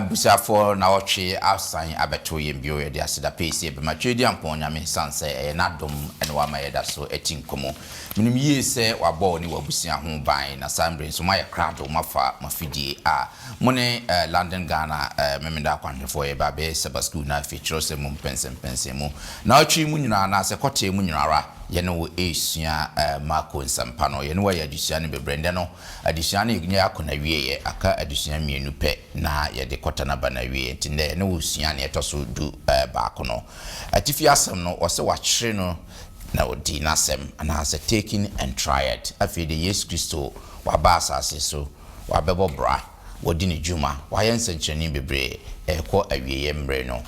Busafo na oche outside abeto yembio ye dia sida pese be matwedi ampon nyame sanse na dom ene wa mayeda so etinkomo minim yi se wabo ni wabusia ho ban na sambre so maye krado mafa mafidie a mone London Ghana memenda kwanhefo ye ba be Sabbath school na feature se mum pensem mu na otwi mu nyina na se kote mu nyinara ye no esua Marco nsampa no ye no wa adusua ne bebrende no adusua ne nya akona wieye aka adusua mienu pe na ye de kota na bana wie ntinde ne osua ne etoso du baako no atifi asem no wo se wa kyere no na odi nasem ana se taking and try it afi de Yesu Kristo wa ba asase so wa bebo bra wodi ne juma wa yense nkyereni bebre ekọ awieye mbre no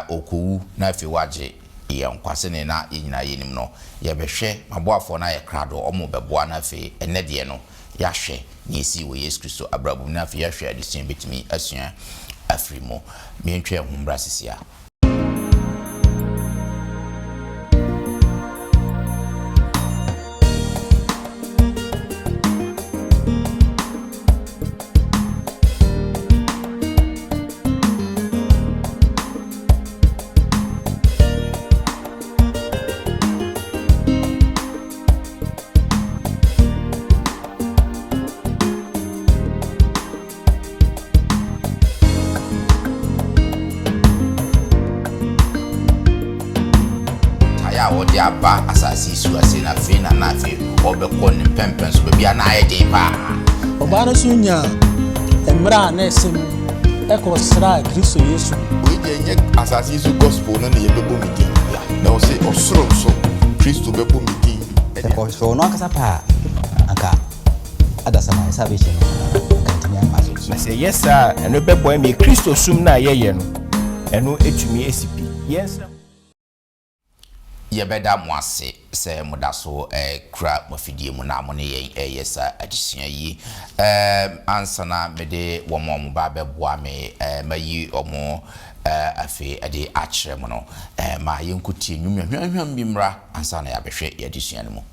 okowu na afi waje ye nkwase ne na nyina yenim no ye behwe maboafo na ye krado omo beboa na afi enede no yahwe ni esi wo Yesu Kristo abrabum na afi yahwe adesua betimi asua afrimo mientwe humbra sisia aba asasi su ase na fe na fe obekọ ne pempen so bia na aye pa oba no sunya emra na esem eko sra Kristo Yesu we je nye asasi su gospel no na ye bebo meeting na o se osoro so Kristo bebo meeting eko so no akasa pa aka adasa ma salvation kantimi amazo na say yes sir eno bebo me Kristo sum na ye no eno etumi esipi yes yebeda mwase se mudaso kra mafidie mu na mo ne yen yesa adesua yi ansana mede wo mo ba beboa me mayi omo afi ade akire mo no ma yenkutie nwumhwehwehwam bi mra ansana ya behwe ya adesua no mu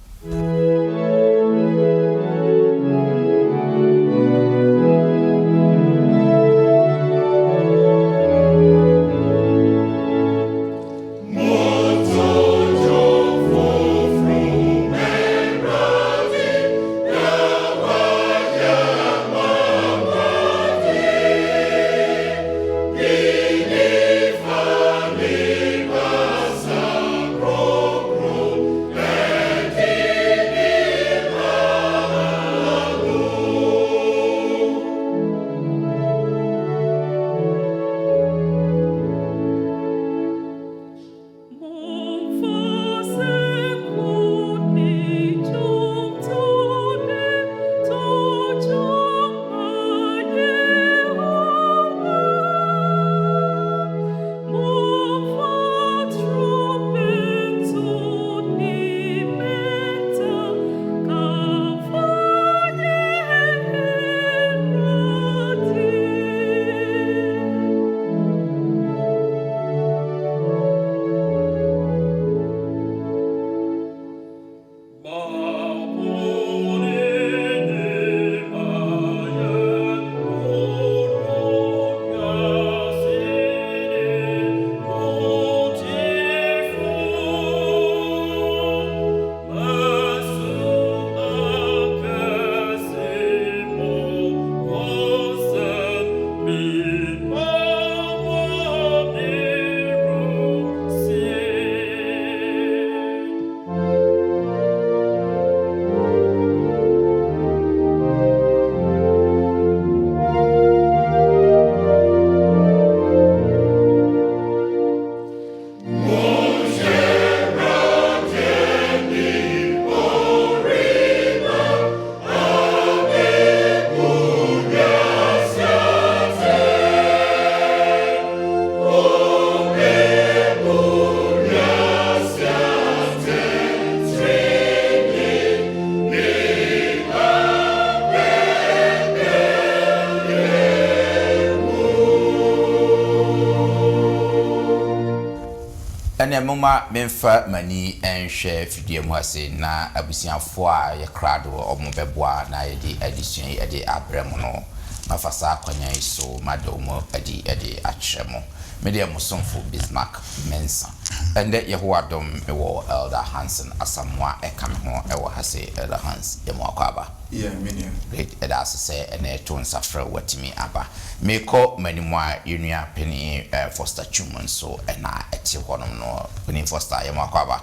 ene moma memfa mani enhwe fidie mu ase na abusiafo a ye krado omo beboa na ye di addition ye de abrem no afasa akwanya iso madomo edi akyeremo media musonfo Bismarck Mensa ende yehoadom ewo Elder Hansen asamwa ekame ho ewo hase Elder Hans yemo akwaba media great edas say ene to nsafra watimi aba meko manimwa unua penny Foster Chuman so ena eti honom no penny Foster yemo akwaba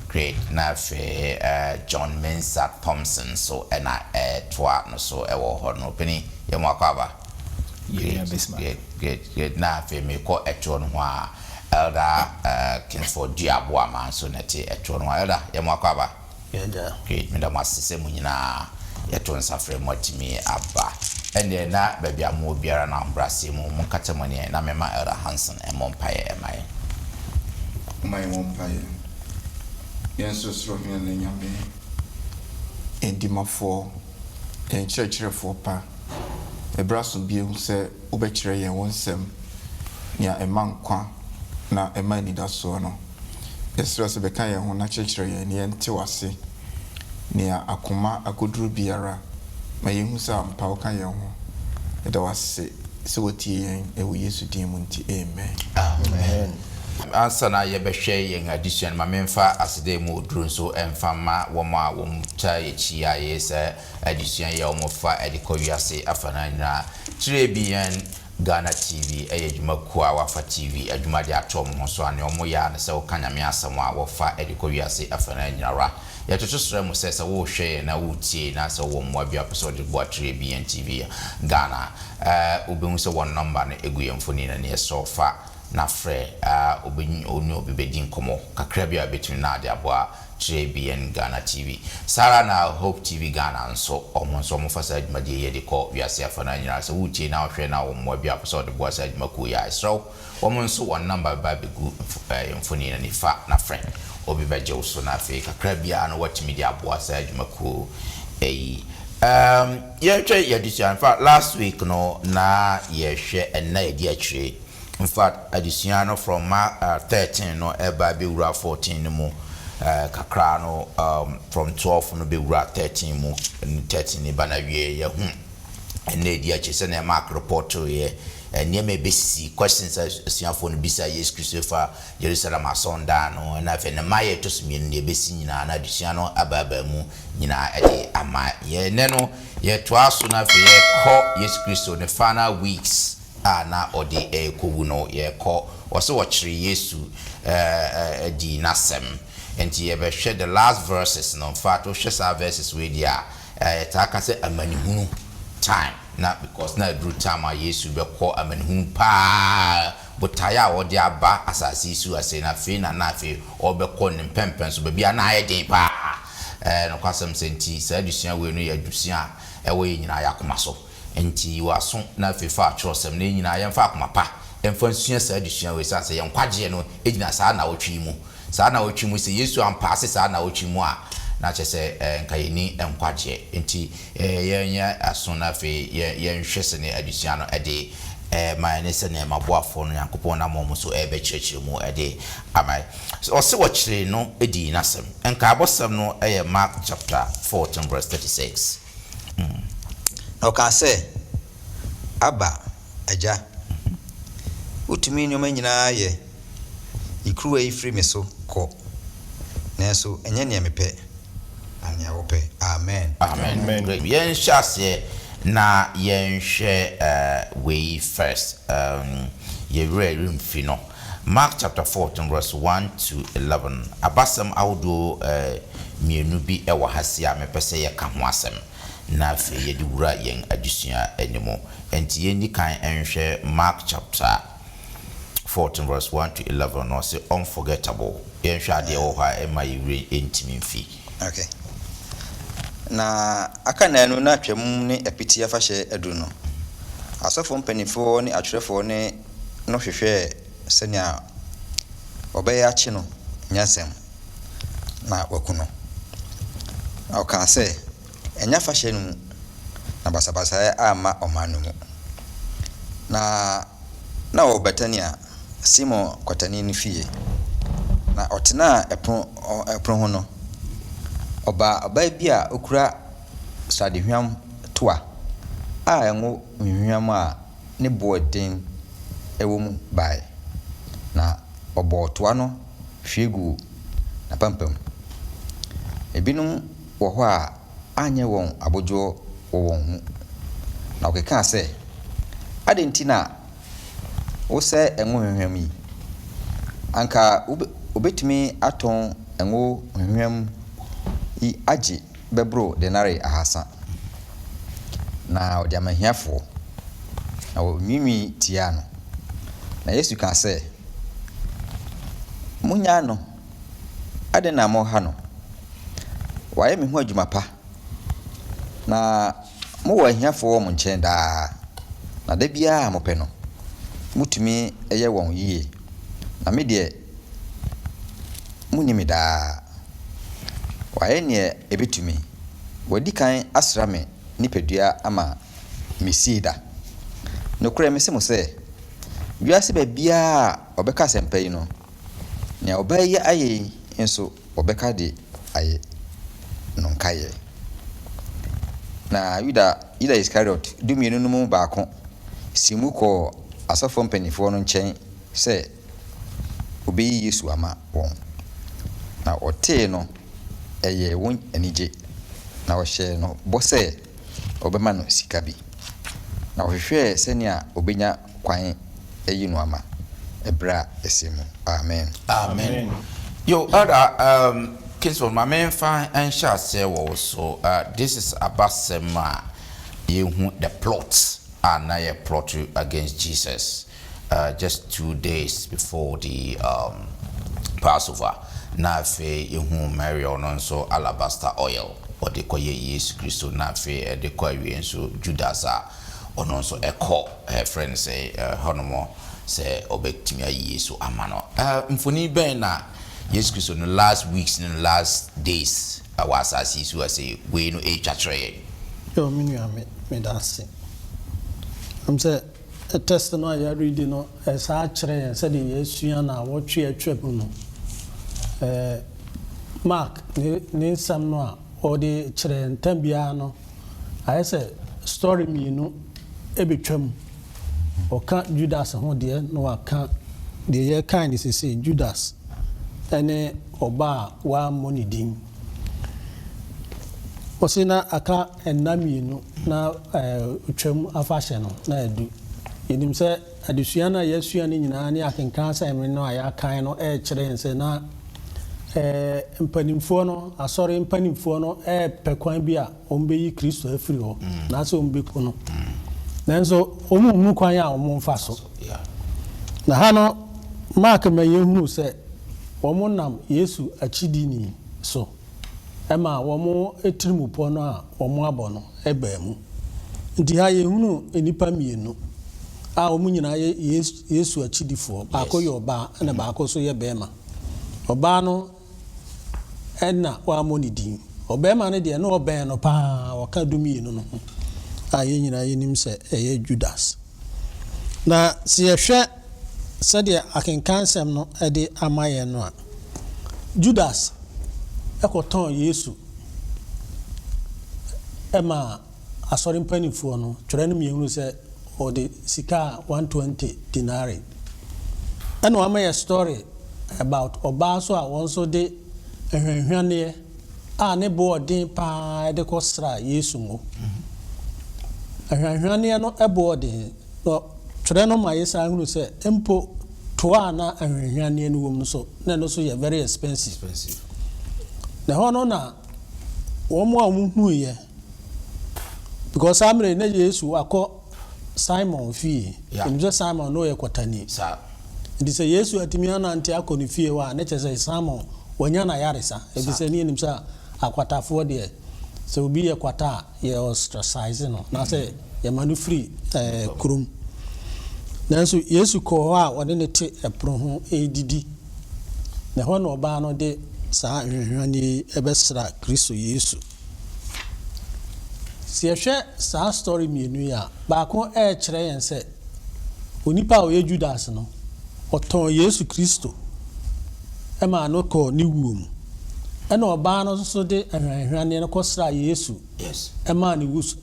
great na fe John Mensa Thompson so ena toa no so ewo hono penny yemo akwaba Great. Na fe me ko etron ho a Elder Kingsford Diaboama so nete etron ho Elder ye mo akaba. Great. Me da masese mu nyina yeton safre motimi aba. Ende na baabi amu obiara na mbrase mu katemoni na mema Elder Hansen emompaye emai. My mompaye. Yenso sro hia na nyame. Endimafo en churchrefo pa. Ebraso biemu se ubekire yen wonsem nia emankwa na emanidaso no esra se beka yen ho na chekire yen yen tewase nia akoma akoduru biara ma yehu sa ampa oka yen ho eda wase se wotie yen ewo Yesu din mu nti amen Ansana yebehwe yen addition ma memfa asede mu oduru so emfama woma womta yechia yesa addition ya omofa edikowiase afana nyina trebian Ghana TV ejuma wafa TV adwuma de atom ho so ane omo ya na se okanyame asem a wofa edikowiase afana nyina ra yetotosre mu se wo hwe na wutie na se wo mwa bia episode bo trebian TV Ghana obehu se one number na eguyemfoni na ne sofa na fre obinyo obibedin komo kakra bia between na de aboa TBN Ghana TV Sara na Hope TV Ghana nso omonso mofasa adwumade ye de ko wiase afana nyina se wutie na hwe na wo mwa bia episode bo asa adwumaku ya so omonso one number ba begu mfoni na nifa na fre obibeje uso na fe kakra bia no watimi de aboa asa adwumaku ye twa ye disian fa last week no na ye hwe enna ye di akire. In fact, addition from Mark 13 no eba be ura 14 mu kakra no from 12 no be ura 13 mu 13 ni bana wie ye hu ene dia chese na Mark report ye ene me besi questions asiafo no bisa Yesu Christopher Jerusalem asonda no na fe ne maye to sumi ne besi nyina na addition no ababa mu nyina ede ama ye ne no ye to aso na fe ye ko Yesu Christo ne final weeks na odi kowu no ye ko wose wochiri Yesu di nasem enti ye be hwe the last verses no in fact o hwe sa verses we dia ta ka se amanihunu time na because na every time Yesu be ko amanihunu pa botaya odi aba asasi su ase na fe na fe obekọ ne pempen so bia na ayedin pa no kwasem senti sa adusua we no ye adusua ewo nyina yakoma so enti waso na fefa atrosem na nyina yemfa akomapa emfa nsua sa adusua we sa se yenkwaje no ejina sa na wotwi mu se Yesu ampase sa na wotwi mu a na chese nkayeni enkwaje enti yenya aso na fe yenhwe se ne adusua no ede ma ne se ne maboafo no Yakobon na momo so ebe chirechire mu ede amai o se wochire no edi nasem enka abosem no Mark chapter 14 verse 36 Oka se aba aja utumi nyoma nyina ye ikruwa ifri meso ko neso enye ne mepe anya wope amen yen shase na yen hwe we first ye ready mfino Mark chapter 14 verse 1 to 11 abasam awdo mienu bi ewa hase a mepese ye ka ho asem na fe ye di wura yen adusua animo enti ye ni kan enhwe Mark chapter 14 verse 1 to 11 no say unforgettable yen hwa de wo ha ema yire entimi mfi okay na aka na anu na twam ne apiti afahye adu no asofo mpanifo ne atwerefo ne no hwehwe senia obeya achi no nyasem na wakuno aka say enya fashe no na basabasa ama omanu mu na obetania Simon kwatani ni fie na otena epron ho no oba bi a okura sadehwam toa a enwo hwehwam a ne boden ewo mu bai na obotoa no hwegu na pampam ebinum wo ho a anye won abodwo wo won hu na okeka sɛ adentina wo sɛ enwo hwehwam yi anka obetumi aton enwo hwehwam yi agi bebro denare ahasa na odi amahiafo na wo nwinwi tia no na Yesu ka sɛ munya no ade na mo ha no waye me ho adwuma pa na mo wa ahiafo mo nkyɛn daa na da bia mo pɛ no mutumi ɛyɛ wɔn yie na me deɛ munimi daa waye ne ebetumi wadi kan asra me nipadua ama mesida nokure me se mo sɛ wiase ba bia obɛka sempa yi no ne obɛyɛ aye nso obɛka de aye nonkaye na Yuda Iscariot dumienu no mu baako simu kɔ asafo mpanifo no nkyɛn sɛ obeyi Yesu ama wɔn na ɔtee no ɛyɛ wɔn anigye na ɔhyɛ no bɔ sɛ ɔbɛma no sika bi na ɔhwehwɛ sɛnea obenya kwan ɛyi no ama ɛbra ɛsɛmu amen. Yo, other Kingsford, my main fan and shall say also, this is about Sema, the plot, and now plot against Jesus, just 2 days before the Passover. Now, you marry on so alabaster oil, or the Koye Yesu Christo, na fe the Koye so Judas on also a call, her friend say, Honomo, say, Obectimia Yesu Amano. Mfuni Bena. Yes, Christ, in the last weeks, in the last days, I was as he was say, we know a chatre. Yo, me dancing. I'm say a testimony I read, as I tray and said, yes, you know, what you a trip, Mark, need some no, or the chre and tembiano. I said, story me, you know, every trim, or can't Judas, and dear, no, I can't. The year kind is say Judas. Ene oba wa money din osina aka enamienu na twam afahye no na edu yenim se adesua na yesua ni nyina ne akenkan sa emre no aya kan no kire nse na mpanimfo no asori mpanimfo no pekwan bi a ombeyi Kristo afiri ho na so ombeku no nanso omu kwan a omumfa so na ha no Mark mayehunu se Womonam Yesu achidini so ema womo etirimupo no a womo abono ebamu nti ha yehunu enipa mienu a womo nyina Yesu achidifo baako ye oba na baako so ye bema oba no enna wa monidin obema ne de no oben no pa waka dumienu no a ye nyina yenim se eye Judas na si yehwe sadia akenkansem no ede amaye no a Judas ekoton Yesu ema asori mpanifo no twere no miehunu se ode sika 120 dinari eno amaye story about oba so a won so de ehwehwane a ne bo odin pa de kosra Yesu mo ehwehwane no ebo odin no twere no ma Yesu ahunu se empo toa na ehwehwane no wom so na no so ye very expensive na hono na womo amuhu ye because amre na Yesu akọ Simon fie emje Simon no ye kwatani sa ndi se Yesu atimi ana nti akọ ni fie wa na chese Simon wanya na yaresa ebi se ni nimsa akwatafo de se obi ye kwata ye ostracize no na se ye manu free krum nanso Yesu ko a wode ne te epro ho edidi na ho na oba no de saa hwehwani ebesra Kristo Yesu si ehwe saa story mienu ya baako kire yen se onipa o ye Judas no oton Yesu Kristo ema no ko ni wuom ena oba no so de hwehwani no kosra Yesu yes ema ni wus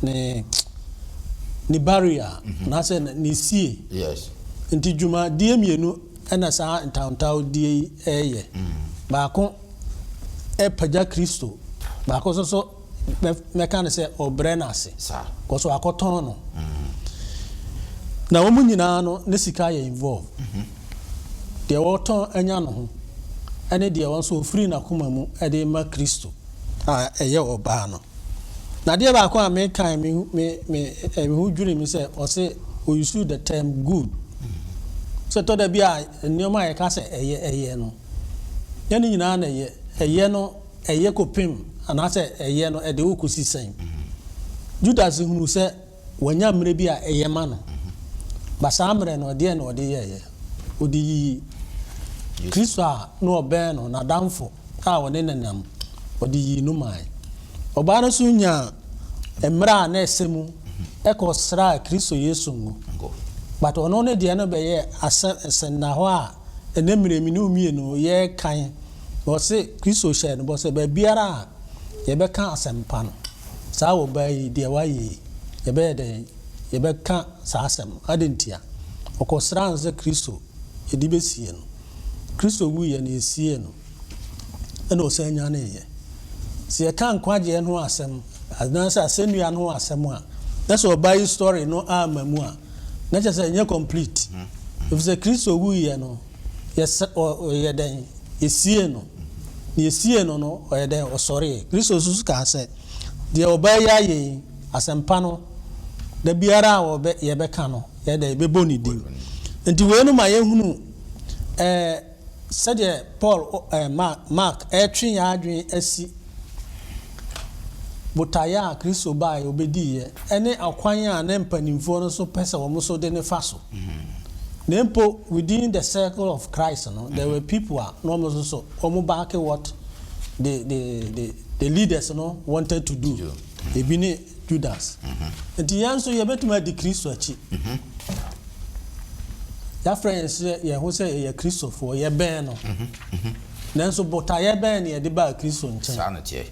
ne ni barrier na se ni sie yes nti dwuma die mienu ena saa ntawntaw die eye baako paja Kristo baako so me kan se obrena ase sa ko so akoton no na wo nyina no ne sika ye involve de woton anya no ho ene de won so free na koma mu ede ma Kristo a eye oba no na de baako a me kan me hu dwure mi se o se o use the term good so to da bia nneoma ye ka se eye no ye ni nyina na eye no eye kopim ana se eye no ede wo kusi sen Judas hunu se wanya mre bi a eye ma no ba sa mre no de no de ye odi Kristo a no obe no na damfo a woni nanam odi yi no mai oba no so nya emra na esemu ekosra Kristo Yesu ngo but ono ne de no be ye asen na ho a enemre mi no mie no ye kan bo se Kristo she no bo se ba biara ye be kan asempa no sa wo ba yi de wa yi ye be de ye be kan sa asem adentia okosra nze Kristo ye di be sie no Kristo wu ye na esie no ena o se nya na ye se kan kwaje no asem adansa asenua no asem a na so by story no amamu a na chese nye complete if the Kristo wu ye no yes ye den esie no ni esie no no o ye den o sorry Kristo susu ka se de obay ya ye asempa no da biara wo be ye be ka no ye da be boni din enti we no ma ye hunu said Paul Mark twen ya adwen asi botaya Kristo ba ye obedi ye ene akwan a na mpanimfo no so pese wo so de ne fa so nempo within the circle of Christ no there were people no so back what the leaders no wanted to do ebini Judas enti yanso ye betuma di Kristo achi ya friends ye ho say ye Kristo for ye ben no nanso botaya ben ne de ba Kristo nchen sa na tie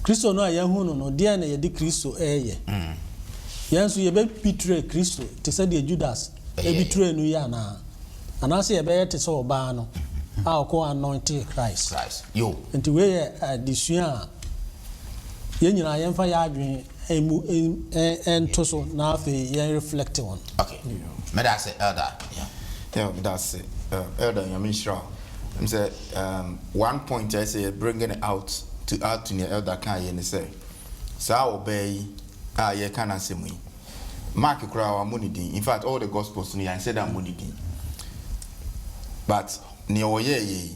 Kristo no ya hu no de na ye di Kristo eye yanso ye be betray Kristo te say de Judas e betray no ya na anase ye be te so oba no a ko anointed Christ yo enti we ye adisua ye nyina ye mfa ya adwen ento so na afi ye reflect on okay me that say elder yeah that's it elder Yamishra I'm say one point I say bringing it out to add to the elder kan ye ne say sa obey ye kan asemu Mark kura wa money in fact all the gospels ni I said that money din but ni oye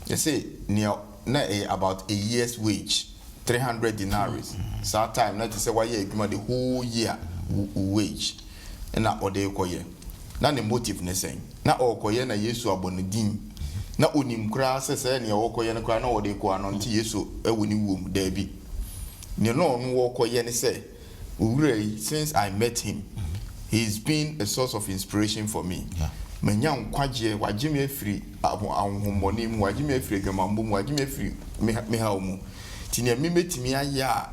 you say ni na about a year's wage 300 denarii so time not to say why you the whole year wage na ode koye na the motive ne saying na okoye na Yesu abonedin na onim kura se ne okoye ne kura na ode ko anonti Yesu ewoni wom da bi ne no okoye ne say since I met him he's been a source of inspiration for me menya nkwaje wagime afiri ahomoni mu wagime afiri gamambo mu wagime afiri mehawmu tinia mimetimi aya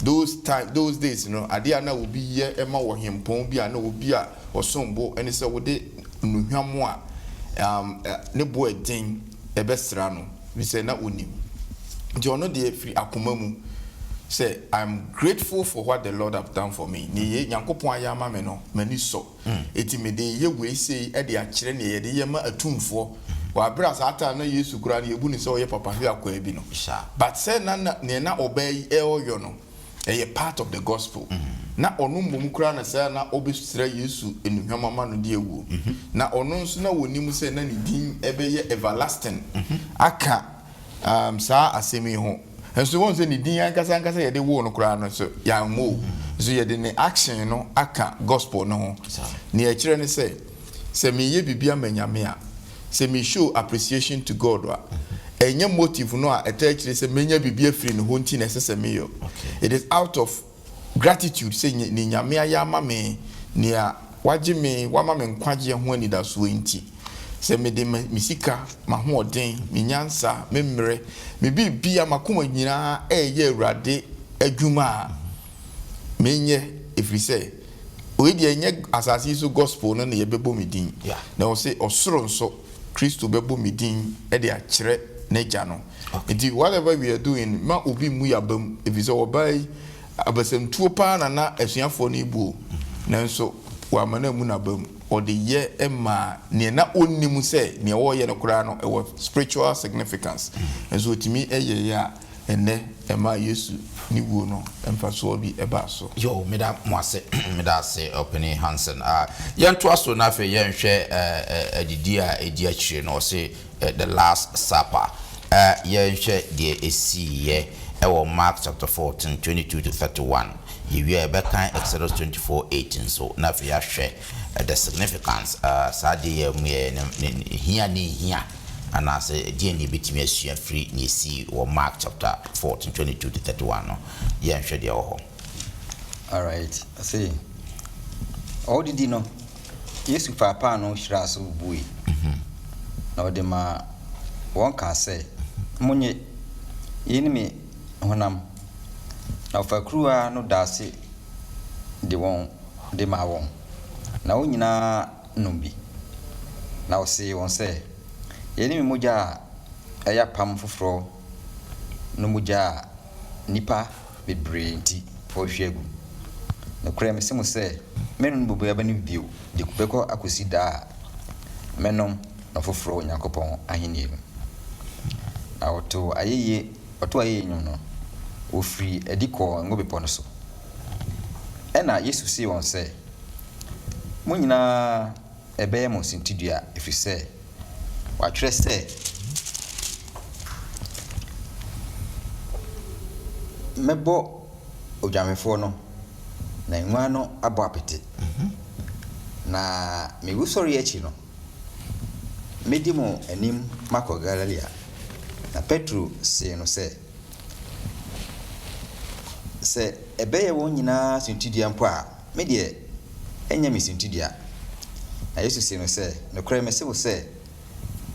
those days ade ana obi ye ema wo hempon bi ana obi a osombo ene se wode nuhwamo a ne bo edin ebesra no we say na onim nti ono de afiri akoma mu say I'm grateful for what the Lord have done for me ni ye nyankopon ayama me no mani so eti me de ye we say e de akire ne ye de ye ma atumfo wa bra sa ata na Yesu kura ne ebu ni so ye papa hwe akwa bi no but say na obey e oyo no a part of the gospel na onu mmom kura na say na obesira Yesu enuhwamama no de ewu na onu nso na wonim say na ne din ebe ye everlasting aka sa asemi ho so won say ni din ankasa ye de wo no kura no so ya mo so ye de ne action no aka gospel no ho ni e kire ne say me ye bibia manyame a say me show appreciation to God wa enye motive no a etechire say menya bibia free no ho nti na sese me yo it is out of gratitude say ni nyame aya ma me ni a waje me wa ma me nkwaje ho ani da so nti se me de misika ma ho oden me nyansa me mmere me bibia makoma nyina ye awurade adwuma menye efri say we dey enye asase so gospel no na ye bebo medin na o say osoro nso Kristo bebo medin e dey akire n'agya no enti whatever we are doing ma obi mu yabam if so obai abasem tuo pa na asuafo no ibu na nso wa mana mu na bam o de ye ema ne na onnim se ne wo ye no kura no e wo spiritual significance enso timi eye ya ene ema Yesu ni wo no emfa so bi eba so yo meda mwase meda se opening Hansen yanto aso na fe yenhwe adidi a edi akire no se the last supper yenhwe de esiye ewo Mark chapter 14 22 to 31 yewe bekan Exodus 24:18 so na fe yahwe the significance sade ye hia and as a DNA between a free ni see or Mark chapter 14 22 to 31 no yeah share the all right I see all the dino yes papa no shira so bui na ode ma won ka say munye yini me honam na fa kruwa no dase de won de ma won na wonyina numbi na o say won say yeni moja aya pam foforo no moja nipa bebre nti ohwegu na kura mesemo se menun bobo ya bani bio de kubeko akosi da menom na foforo Yakobon ahenie na oto ayeye nyum no ofri ediko ngobepo no so ena Yesu si won se munyina ebe mo sintidua efise watwere se mebo odwamefo no na enwa no abo apete na mewusori echi no medimo anim mako Galilea na Petro se no se ebeye won nyina sintidua mpo a me de enya mi sintidua na Yesu se no se no kra me se wo se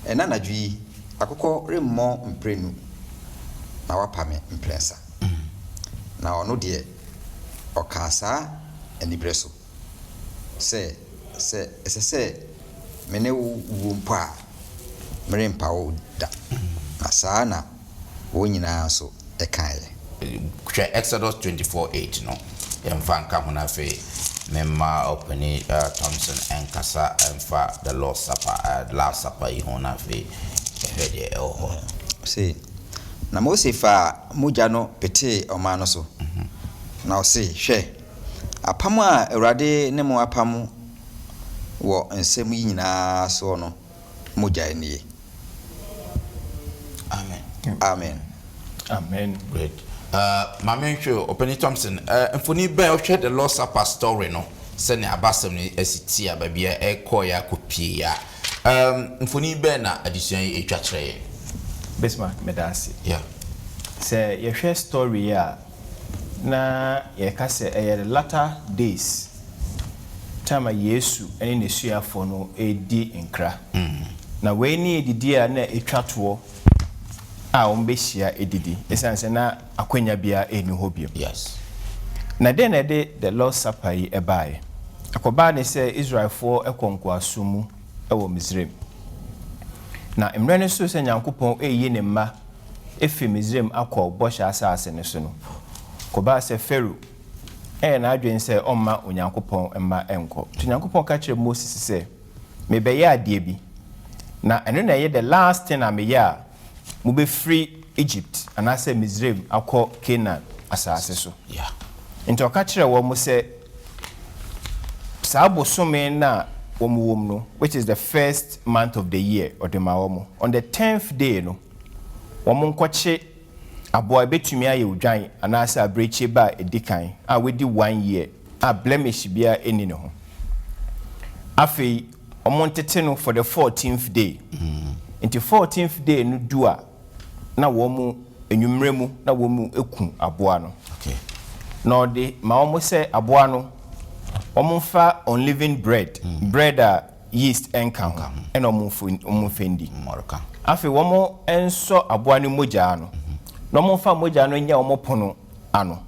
ena nadwi akoko remmo mprenu na wapame mprensa na ono de okasa enibreso se mene wo mpa mere mpa wo da asana wo nyina so ekae Exodus 24:8 no yemfanka hona fe memma openi Thompson and Kasa and for the Lord's Supper last supper hona fe hede oho see na Mose fa muja no pete omano so na o see hwe apam a Awurade ne mo apam wo nsem yi nyina so no muja nie amen great Mamencho Openi Thompson mfoni be o the Lord's Supper story no se ne abasem ni asiti ababia ekoya kopie ya mfoni be na addition etwa kire Bismarck medasi yeah se ye share story ya na ye ka se the latter days time Yesu ene nesuafo no edi nkra na we ni edidi a na etwato a ombehia edidi esanse na akwanya bia eni hobio yes na den na de the Lord's Supper yi ebae akoba ne se Israel for ekonko asumu ewo Misraim na emrene so se Nyankopon eyi ne mma efi Misraim akọ bosha asase ne so no koba se Pharaoh na adwen se omma Onyankopon emma enko to Nyankopon ka kire Moses se mebeye ade bi na eno na ye the last thing am ya mu be free Egypt and ase Misraim akọ Canaan asase so yeah into ka kire wo mu se sabo some na wom no which is the first month of the year or the mawomo on the 10th day no wom nkoche aboa betumi aye odwan anasa abreche ba edikan a wedi 1 year a blemish bia eni ne ho afei omontete no for the 14th day into 14th day no dua na wom enwumremu na wom eku aboa no okay no de mawomo se aboa no omunfa unleavened bread bread yeast enka and omunfendi moraka afi womo enso aboa ni moja no no omunfa moja no nya omopono ano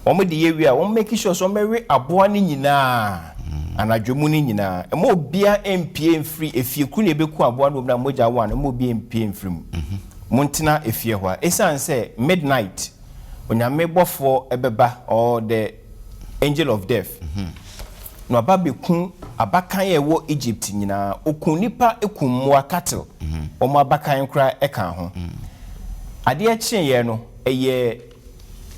omo de ye wi a omo make sure so mewe aboa ni nyina anadwomu ni nyina emo bia empie mfiri efie ku ne beku aboa no na moja wa no mo bia empie mfiri mu montena efie ho a esan say midnight onyame bofo ebeba or the angel of death no ababeku abakan ewo Egypt nyina okun nipa ekun moa cattle omo abakan kra eka ho ade eche no eye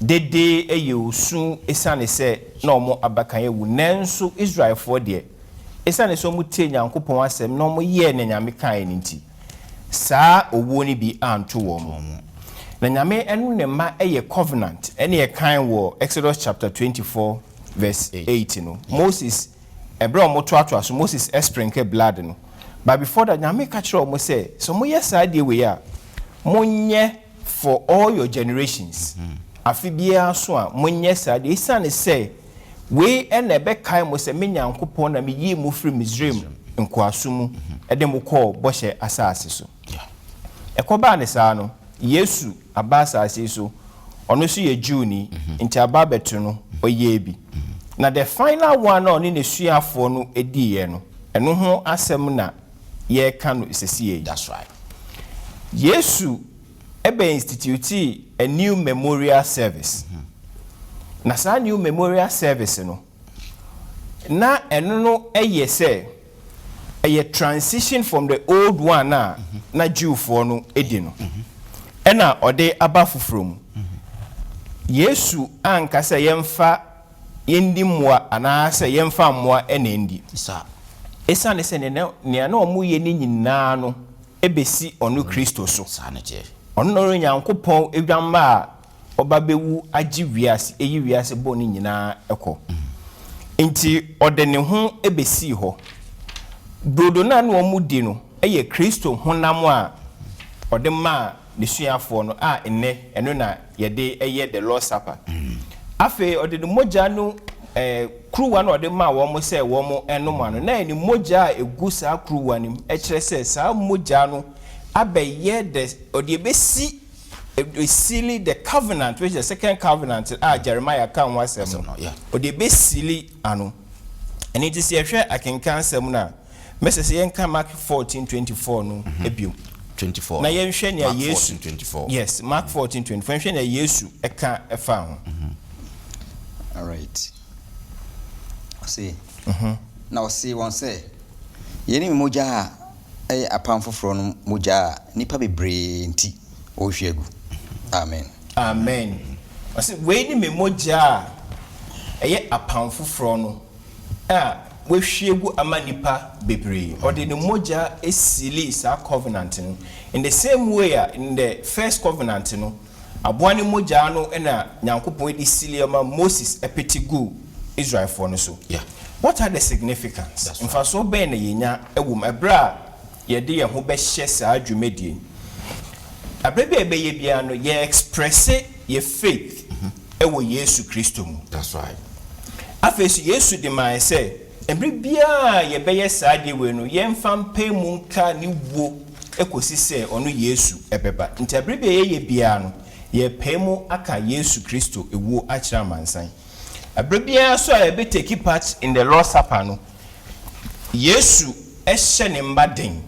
dede eye osu esane se na omo abakan ewu nanso Israel for de esane so mu tie Nyankopon asem na omo ye na nyame kan ni nti saa owo ni bi anto wo mo na nyame enu ne ma eye covenant ene ye kan wo Exodus chapter 24 verse 8 no Moses ebra omo to ato aso Moses sprinkle blood no but before that nyame ka kire omo say so mo ye saa de we ya monye for all your generations afibia so a monye saa de isane say we ene be kai mo se me Nyankopon na me yi mu firi Misraim nkwaso mu ede mo call boshe asase so ekoba ne saa no Yesu aba asase so ono so ye Jew ni nti aba betu no oye bi na the final one on ne suafo no ediye no eno ho asem na ye ka no sesiye. That's right. Yesu ebe institute a new memorial service. Na sa new memorial service no na eno no eye say a transition from the old one na Jew for no edi no ena ode aba fufrom Yesu anka say yemfa yendi moa ana say yemfa moa ena ndi Sa esa ne se ne na omu ye ni nyina no ebesi onu Kristo so sa ne je onu no Nyankopon edwamba oba bewu agi wiase eyi wiase bo ni nyina eko nti ode ne ho ebesi ho brodo na no omu di no eye Kristo honam a ode ma ne suafo no a eno na yede eye the Lord Supper afi ode no moja no kruwa no ode ma wo mo se wo mo enoma no na ni moja egu sa kruwa ni kire se sa moja no abeye the ode besi sealing the covenant, which is the second covenant Jeremiah can was ode besili ano and it is here I can cancel na message yen kan Mark 14:24 no ebium 24 na yen hwe ne Yesu 24 yes Mark 14:24 hwe ne Yesu eka efa ho all right see now see one say yeni moja ay apam foforo no moja nipa bebre nti o hwegu amen amen I say we ni memoja eye apam foforo no we hwegu amanipa bebre or the moja esili sa covenant no in the same way in the first covenant no aboani moja no na Nyankopon di sili ama Moses epetigu Israel for no so yeah what are the significance in fa so be na yenya ewum ebra ye de ye ho be hye sa adwumedie abebe ye bia no ye express ye faith ewo Yesu Kristo mu. That's right. Afesu Yesu de man say every bia ye be ye sa de we no ye mfa mpa mu nka ni wo ekosi se onu Yesu ebeba nti abebe ye bia no ye pemu aka Yesu Kristo ewo akira mansan abrebia so a be take part in the Lord's Supper no Yesu ehye ne mbaden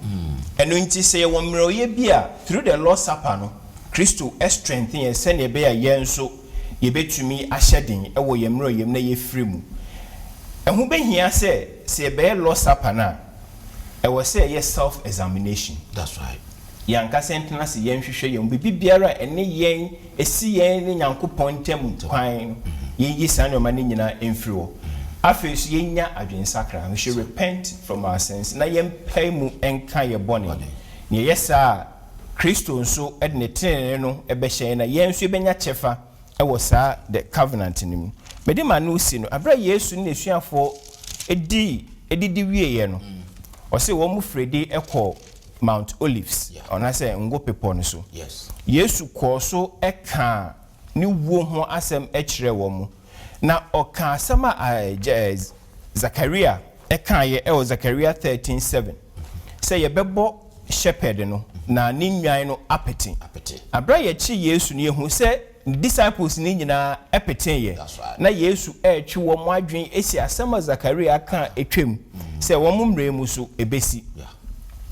eno nti se ye womro ye bia through the Lord's Supper no Kristo strengthen ye se ne be ya ye nso ye betumi ahyeden ewo ye mro ye na ye free mu ehu behia se be Lord's Supper na ewo se ye self examination. That's right. Yanka sentena se yen hwehwe yen bibi biara ene yen esi yen ne Nyankopon ntam kwan yen yi san no mane nyina emfiri wo afesu yenya adwensakra we should repent from our sins na yen pay mu enka ye bone ne yesa Kristo nso edne tenene no ebehye na yen nso benya chefa ewo saa the covenant nim mede ma no si no abra Yesu ne suafo edidi wieye no o se wo mu fredi ekọ Mount Olives on I say ngo pepo no so Yes. Yesu ko so eka ni wo ho asem ekire wo mu na oka asema Zakaria eka ye e Zakaria 13:7 say ye bebo shepherd no na ni nwan no apeti abra ye chi Yesu ne hu say disciples ni nyina epeteye right. na Yesu etwe wo mo adwen esi asem Zakaria kan etwem se wo mo mre mu so ebesi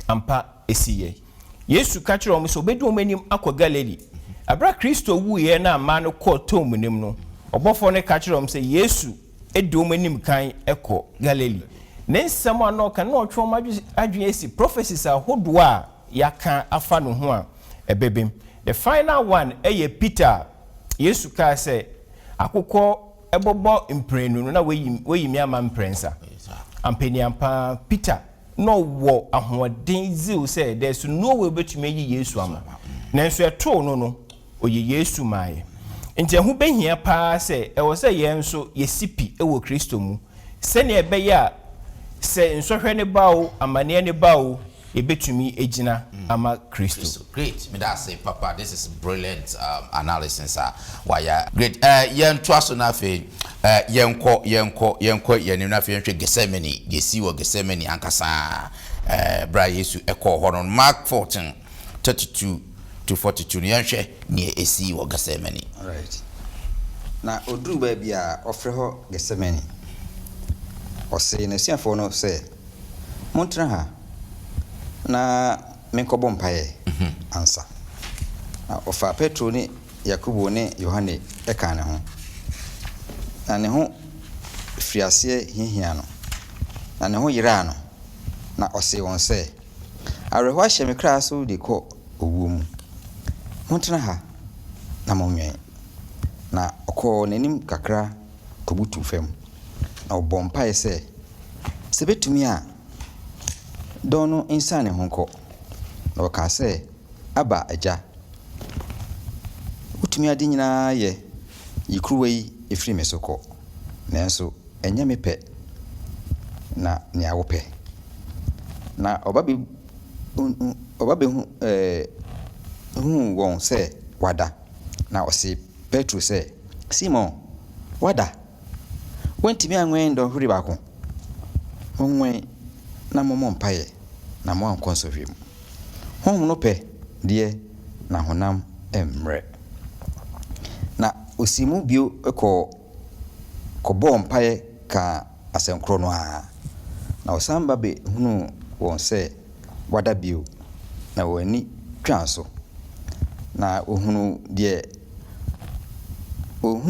ampa esiye Yesu ka kire wo so obedi wo manim akwa Galilee abra Kristo wuye na ama no kɔ tom nim no obofo ne ka kire wo se Yesu edi wo manim kan ekɔ Galilee ne nsɛm ano ka na ɔtwe wo adwen esi prophecies ahodo a yaka afa no ho a ebebem. The final one Peter Yesu ka say akokɔ ebobo imprenu na we mi ama imprensa ampeni ampa Peter no wo ahoden zeal say there's no way betumi yi Yesu ama nanso eto no oyi Yesu mai nti ho behia pa say e wo say ye nso yesipi ewo Kristo mu se ne ebe ya se nsohwe ne bawo amane ne bawo ebetumi ejina ama Kristo. Great. Me that say, Papa, this is brilliant analysis. Why great. Yen trust na fe. Yenko. Yen na fe Gethsemane. Yesi wo Gethsemane ankasa. Bra Yesu eko horon Mark 14:32 to 42. Yen hwe ne esi wo Gethsemane. All right. Na oduru ba bia ofre ho Gethsemane. Ose ne siafo no say montra ha na menkobo mpaye ansa na ofa Petro ni Yakobo ni Yohane eka ne ho na ne ho friase hihia no na ne ho yira no na ose won se areho ahye me kra so de ko owu mu montena ha na monwen na okọ nanim kakra kobutu fam na obọ mpaye se betumi a dono insane honko na waka se aba aja utumi adi nyina ye yikruwei efri mesoko nanso enya mepe na nya wope na obabe hu won se wada na osi Petro se Simon wada wentimi anwen do huri bako onwen na momo mpaye na mo ankonso hwem hom no pe de na honam emre na osimu bio ko mpaye ka asenkro no a na osamba be hunu won se wada bio na wani twanso na ohunu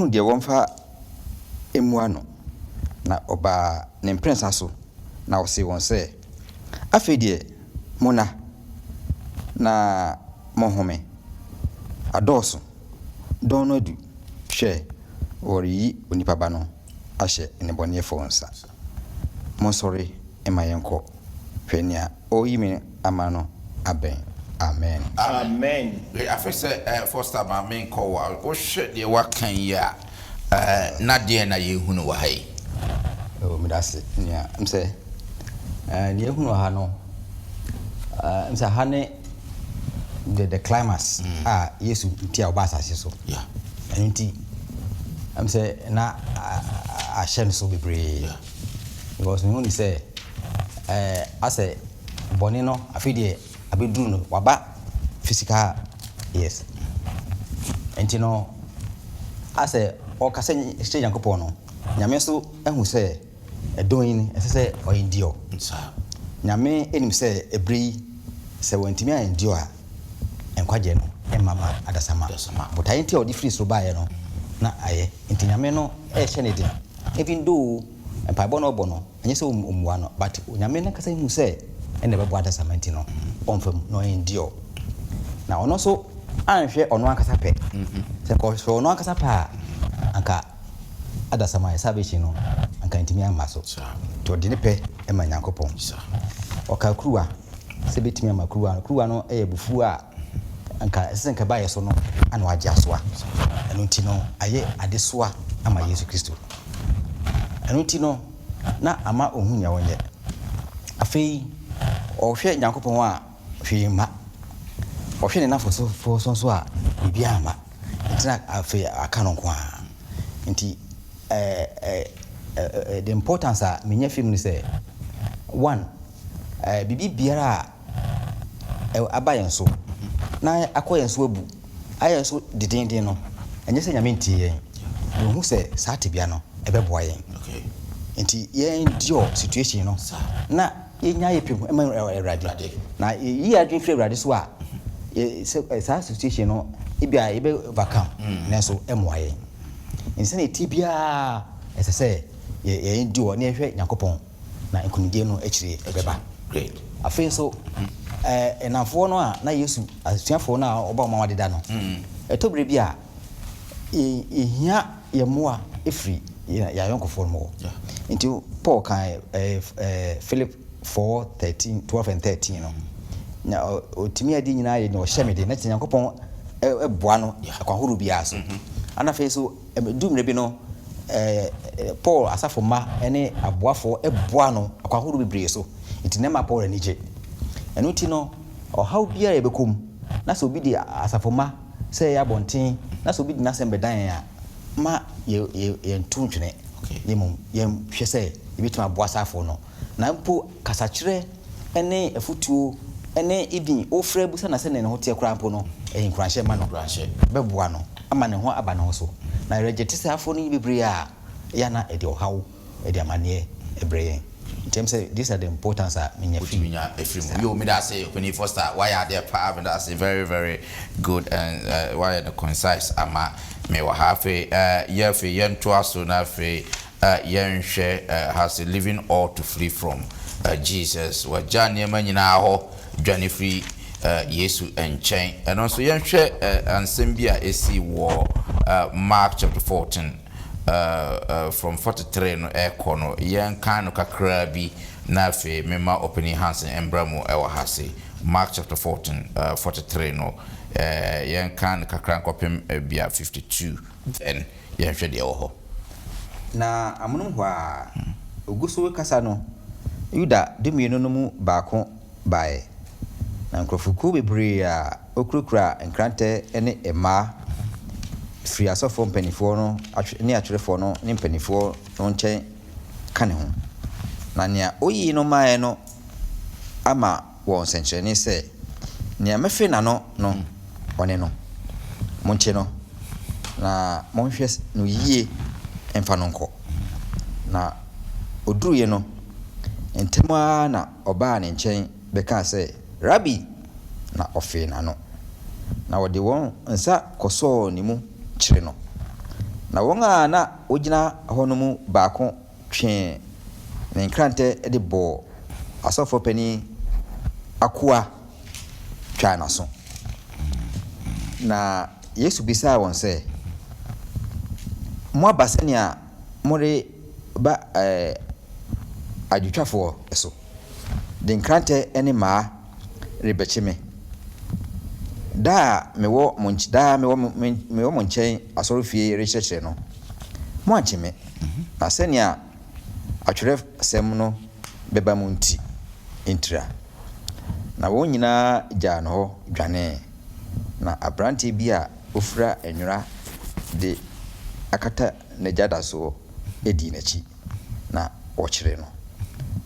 de wonfa emuano na oba ne prince so na osi won se afedie mona na mohome adoso dono du hwe ori onipa ba no ahye ne bone fonsa mo sorry emayenko hwenia oyimi amano aben amen amen. I feel say first time I mean call o hwe de wakan ya na de na ye hunu wa hai o midase nya mse ni ehunu ha no mse ha ne the climax Yesu ti a obasa so yeah enti mse na a shen so bebre because me only say ase boni no afidie abedu no waba physical yes enti no ase o kase exchange yankopon no nyame so ehu say edoyin ese oindio nyame enim say ebri se wantimi andio a enkwaje no emama adasama but ayenti o di free so bae no na aye enti nyame no ehye ne din even though empaibo no obono enye se omuwa no but nyame na kasa hu say ene bebo adasama enti no onfam no endio na ono so anhwe ono akasa pe se ko so ono akasa pa anka adasama salvation no anka ntimi amaso to de ne pe e ma Nyankopon oka kruwa se betimi ama kruwa no e bufu a anka senka baye so no ana waje asoa eno ntino aye adesoa ama Yesu Kristo eno ntino na ama ohunya wonye afei ohwe Nyankopon a hwema ohwe ne nafo so a bibia ama ntina afei aka no kwa nti the importance a menya film ni say one bibi biara abayen so na akoyen so abu ayen so didindin no enye se nyame ntie hu se saa tebia no ebeboa yen okay nti yen dio situation no na yenya yepem ema Awurade na yi adwen firi Awurade so a saa situation no ibia ebe overcome nenso emoa yen nse na tibia esese yen dio na ehwe Yakobon na nkunidie no akire ebeba great afen so enafo no a na Yesu asuafo no a oba ma wadeda no etobre bia ehia yemoa efri ya yonkofo mo nti Paul kan Philip 4:13 12 and 13 no na otimi adi nyina ye no hyemede na Yakobon eboa no akwahoro bia so ana fe so dumre bi no Paul asafo ma ene aboafo eboa no akwahoro bibre so nti nema Paul anije eno ti no ohaw bia ye bekom na so bi di asafo ma se ya bonten na so bi di na sembe dan ya ma ye ntuntwene yemu yem hwese yebetuma aboa asafo no na mpo kasakire ene efutuo ene ibin ofra busa na se ne ho tie kra mpo no enkranhye ma no beboa no ama ne ho aba no so na rejectise afo no bibre a ya na ede ohaw ede amane ebre in terms of these are the importance of minya you me that say when foster why are there power and that's very very good and why are the concise ama me wa hafe yefe yento aso na fe yenhwe has living all to flee from Jesus wa jane manyina ho dwane free Yesu enchen and also yenhwe ansem bia esi wo Mark chapter 14 from 43 no ekono yen kan no kakra bi na fe mema opening hands and embramu ewa hase Mark chapter 14 43 no yen kan kakra nkopem bia 52 then yen hwe de ho na amunum hwa oguso kasa no Yuda demienu no mu baako bae na nkrofuku bebre a okrokura nkrante ene ema free asofo mpanifo no ne atwerefo no ne mpanifo no nchen kane ho na nia oyi no mae no ama won senkyerene se nia mefe na no one no monche no na monhwe no yie emfa no nko na oduruye no entema na oba ne nchen beka se Rabbi na ofe na no na wode won nsa koso ni mu kire no na won a na ogina hono mu baako twe ne nkrante de bo asofo pani akua twa na so na Yesu bisa won se mo abasania more ba adwutwafo so de nkrante ene ma rebechime da mewo monchen asorofie recheche no mo anchime na senia atwere sem no beba munti intra na won nyina gya no ho dwane na abrante bi a ofura enwura de akata na jada so edi nachi na ochire no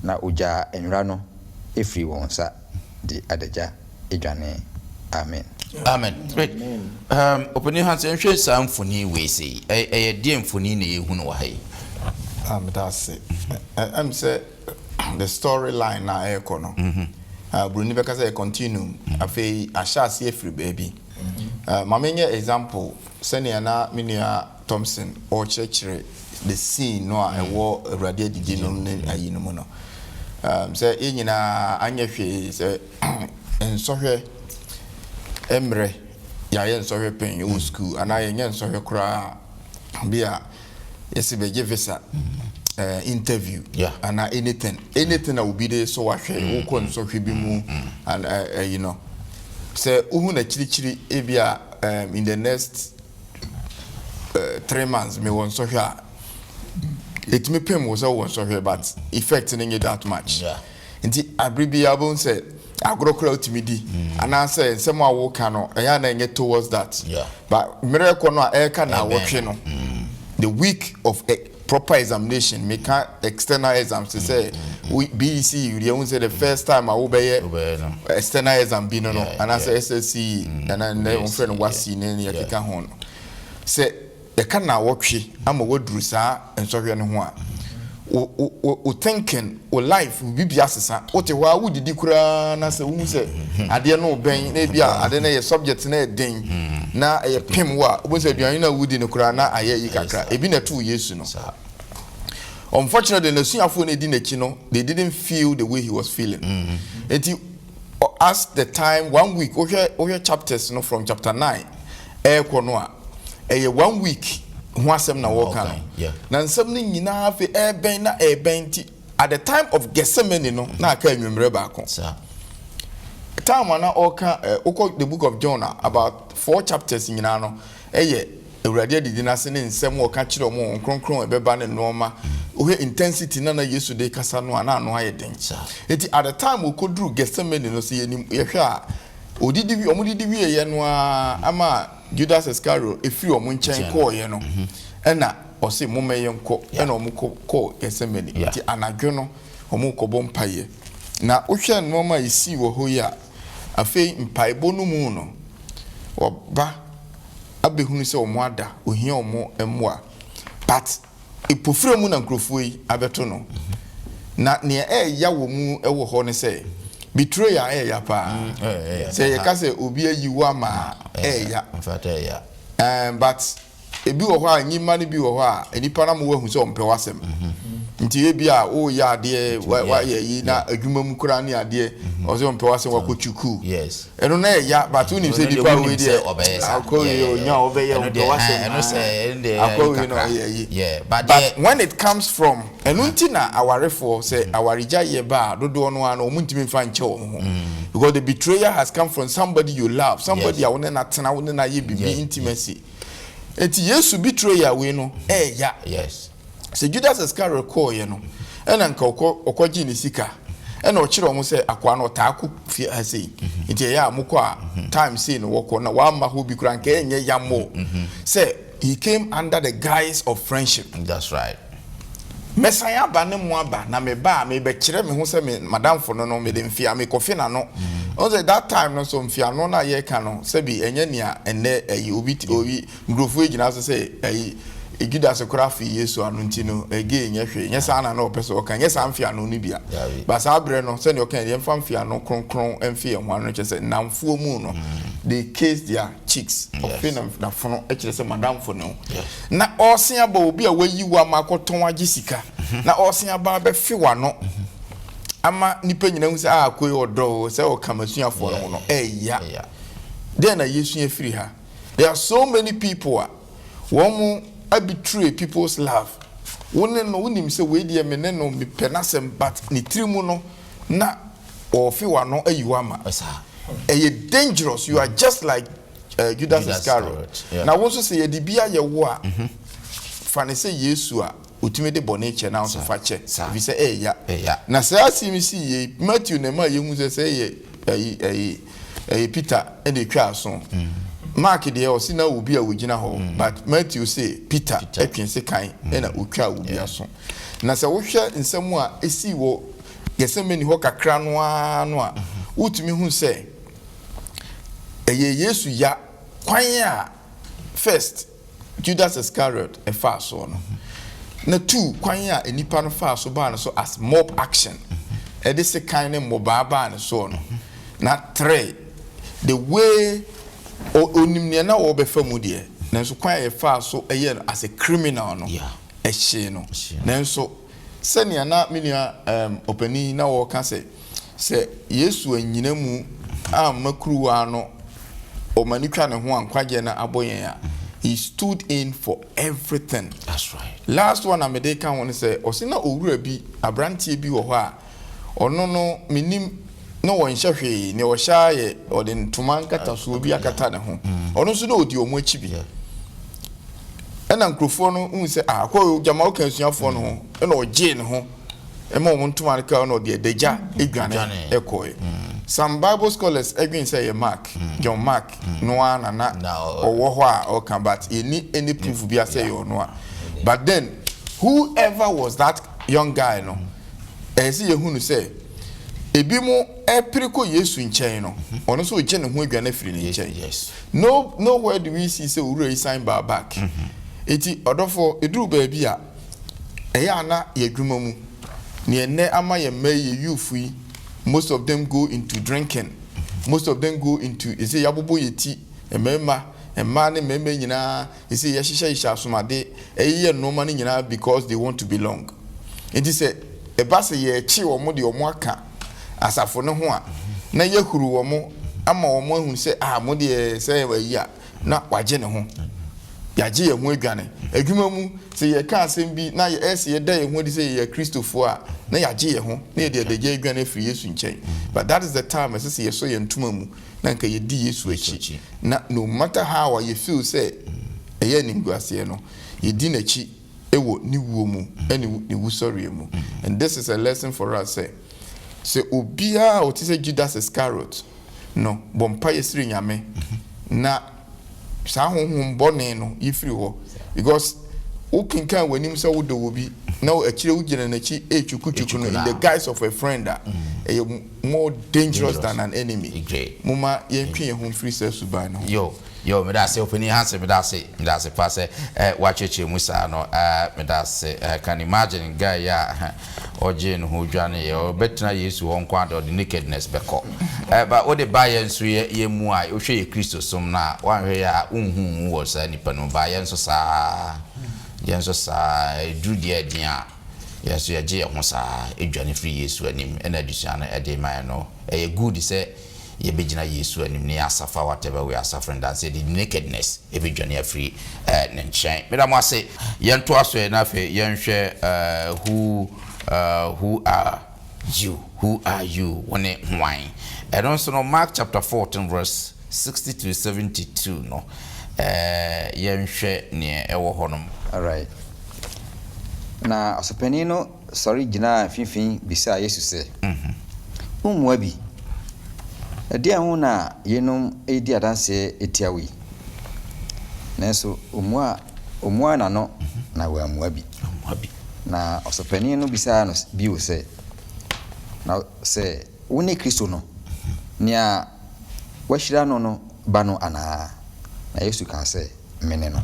na oja enwura no efri wonsa di adaja edwane amen amen great opening hands and share some funny we say dear funny na ehunu wa hai that's it I'm say the storyline na ekono bruni beka say continue afei ashase efri baby mamenye example senior na minia Thompson or chechire the scene no a ewo awrade adidi no ne ayino mo no say enyina anyehwe say ensohwe emre ya ye nsohwe pen yo school ana ye nye nsohwe kura bia yesi be give visa interview ana anything that will be there so ahwe wo ko nsohwe bi mu and you know say uhu na chirichiri ebia in the next 3 months me won sohwe it me pem was all sohwe but effect in that much nti abribi abon say agrokra ultimidi and answer some wo no eya na nye towards that but miracle no e ka na wo hwe no the week of proper examination make external exams to say BEC you say the first time I will be external exam bi no and answer SSC and then on friend was seen in your keka ho sɛ yɛka na wɔtwe ama wɔduru saa nsɔhwɛ no ho a o thinking o life bibi asesa o te hɔ a wodidi koraa na sɛ wohu sɛ adeɛ no bɛn na bia ade na yɛ subject na den na ɛyɛ pem wo a wo sɛ aduane na wodi no koraa na ayɛ yi kakra ebi na to Yesu no unfortunately the suafo na di n'akyi no they didn't feel the way he was feeling enti as the time 1 week o chapters no from chapter 9 ɛkɔ no a ɛyɛ 1 week ho asɛm na wɔka no na nsɛm no nyinaa fe ɛbɛn na ɛbɛn ti at the time of Gethsemane no na aka anwummerɛ baako time na ɔka the book of John about 4 chapters nyinaa no ɛyɛ awurade adidi na se ne nsɛm wɔka kyerɛ ɔmo nkronkron ɛbɛba ne nɔɔma ohɛ intensity na Yesu de kasa no ana no ayɛ den eti at the time okoduru Gethsemane no se yɛnim yɛhwɛ a omudidi wie yɛ no ama Judas Iscariot efiri omo nkyɛn kɔɔ yɛ no ɛna ɔse momɛyɛ nkɔ ɛna omo kɔ Gethsemane eti anadwo no omo kɔbɔ mpaeɛ na wohwɛ nneɛma esi wɔ hɔ yi a afei mpaebɔ no mu no ɔba abehunu sɛ omo ada ohia omo ɛmoa but epofire mu na nkrofo yi abɛto no na nea ɛya wɔ mu ɛwɔ hɔ ne sɛ betrayal ɛya pa sɛ yɛka sɛ obi ayi wo ama ɛya but ebi wɔ hɔ a nyima no bi wɔ hɔ a nipa na mo wahu sɛ ɔmpɛ wasɛm nti ebi a o yɛ adeɛ wa yɛ yi na adwuma mu kura ne adeɛ ɔsɛ ɔmpɛ wasɛm wakɔtuku ɛno na ɛya but wo nim sɛ nipa wo deɛ akɔwe onya ɔbɛyɛ ɔmpɛ wasɛm akɔwe no ɛyɛ but when it comes from ɛno nti na awarefoɔ sɛ awaregya yɛ ba dodoɔ no ano ɔmo ntimi mfa nkyɛ wɔn ho because the betrayer has come from somebody you love, somebody a wo ne na tena wo ne na yɛ bibi intimacy eti Yesu betrayer we no ɛya se Judas Iscariot call ye no ena nka okɔgye ne sika ena ɔkyerɛ ɔmo sɛ akwa no taako fi asei nti ɛyɛ amokɔ a time say no wɔkɔ na wa ma ho bi kura nka enye yamo say he came under the guise of friendship. That's right. Messiah ba ne mo aba na me ba me be kyerɛ me ho sɛ me madam fo no me de mfia me kofi na no on say that time no so mfia no na ye ka no sɛ bi enye nea ene ayi obi ngrofo gyina so sɛ ayi Judas kura fi Yesu anu nti no ege nye hwe nye sa na opeso oka nye sa mfia no ni bia ba sa abre no se ne oka ye mfa mfia no kronkron emfie ho anu che se namfuo mu no they case their cheeks of fin na fono e kire se madam fo no na osia ba obi a wayi wa makoton age sika na osia ba be fi wa no ama nipa nyina hu se akoi odo se o kamasuafo no eya then na Yesu afiri ha. There are so many people one I betray people's love. One no unim say we dey me no me penasem but ni trimu no na ofi wa no ayiwama. Eye dangerous. You are just like Judas Iscariot. Now also say ye di bia ye wo a fane say Yesu a otime de boneche na so fa che. We say ya. Na say asimi si ye Matthew na ma ye hu say ye Peter e dey twa aso. Mark de o si na obi a wogina ho but Matthew say Peter etwen se kan e na otwa obi aso na se wo hwe nsem a esi wo Gethsemane ho kakra no a utumi hu se eye Yesu ya kwan a first Judas Iscariot e fa so no na two kwan a enipa no fa so ba no so as mob action e de se kan ne moba ba no so no na three the way onimne na wo be famu de nanso kwan ye fa so eye as a criminal no ehye no nanso senia na menua opani na wo ka se Yesu anyina mu amakruwa no o manikwa ne ho ankwaje na aboyen a he stood in for everything. That's right. Last one amede kan won say o se na owura bi abrantie bi wo ho a ono no minim no one shahwe ne wo shaye o de ntuma nkata so obi akata ne ho ono so na odi omo achi bi ena nkrofo no hu se akwa jama okan suafo no ho ena oje ne ho ema omo ntuma ka no de deja edwane ekoe some Bible scholars again say Mark John Mark no ana na owo ho a o kan but any proof bi say you no but then whoever was that young guy no see ye hu no say ebi mo epiriko Yesu nkyɛn no ɔno so gye ne ho adwane firi ne nkyɛn yes nowhere do we see say owura yi sign back eti ɔdɔfo eduru baabi a ɛyɛ ana yɛ dwuma mu ne enne ama yɛ mma yɛ youth yi most of them go into drinking most of them go into ese yabobo yeti emema emma ne meme nyina ese yɛhyehyɛ asomade ɛyɛ noma ne nyina because they want to belong enti sɛ eba se yɛ chi omo de omo aka asafo ne ho a na yɛhuru omo ama omo ahu sɛ mo de sɛ wayi a na wagye ne ho yagye yɛ ho adwane adwuma mu sɛ yɛ ka asɛm bi na yɛ ɛsɛ yɛ da yɛ ho de sɛ yɛ kristofo a na yagye yɛ ho na yɛ de gye adwane afiri Yesu nkyɛn but that is the time ɛsɛ yɛ so yɛ ntoma mu na nka yɛ di Yesu akyi na no matter how you feel sɛ ɛyɛ nimguaseɛ no yɛ di n'akyi ɛwɔ ne wuo mu ɛne ne wusɔre mu and this is a lesson for us say obia o ti say Judas Iscariot no bompa yesiri nyame na sa honhom bone no yifiri ho because o kinkan wanim say wo do wo bi na akire wo gina na chi etwukuchuku no in the guise of a friend more dangerous than an enemy muma yentwe ye ho free say suban no yo me da se opini hanse me da se pass wacheche musa no me da se can imagine guy ya oje no ho dwane ye obetna Yesu won kwa the nakedness beko but what the buy nso ye mu a ohwe ye Kristo som na wanhwe ya unhu wo sa nipa no buy nso sa yenso sa dru dia dia yeso ye je ho sa edwane free Yesu anim na adusua no ede man no e good say ye begina Yesu anim ne asafa whatever we are suffering that say the nakedness e be dwane free ne nchen me da mo ase yento aso na fe yenhwe who are you when wine and also no Mark chapter 14 verse 60 to 72 no yenhwe ne ewo honom. All right. Na asopani no sorry gina finfin bisa Yesu se umwa bi ade ho na yenum edi adanse etiawi nanso umwa na no na wa amwa bi na asopani no bisa no bi wo se na se woni Kristo no nia wahira no ba no ana na Yesu kan se mene no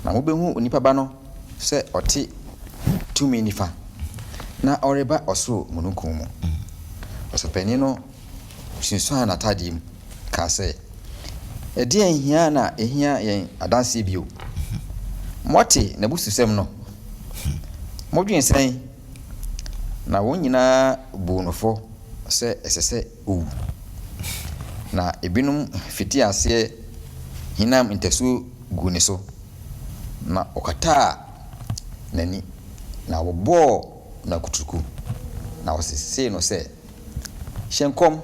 na mo behu onipa ba no se oti tumi nifa na oreba osoro mununkum mu osopani no sinso na tadim ka se edi ehia na ehia yen adanse bio moti na bususem no modwen sen na wonyina bunofo se esese owu na ebinum fiti ase hinam intesu guni so na okata nani na wobo na kutuku na osese no se hyenkom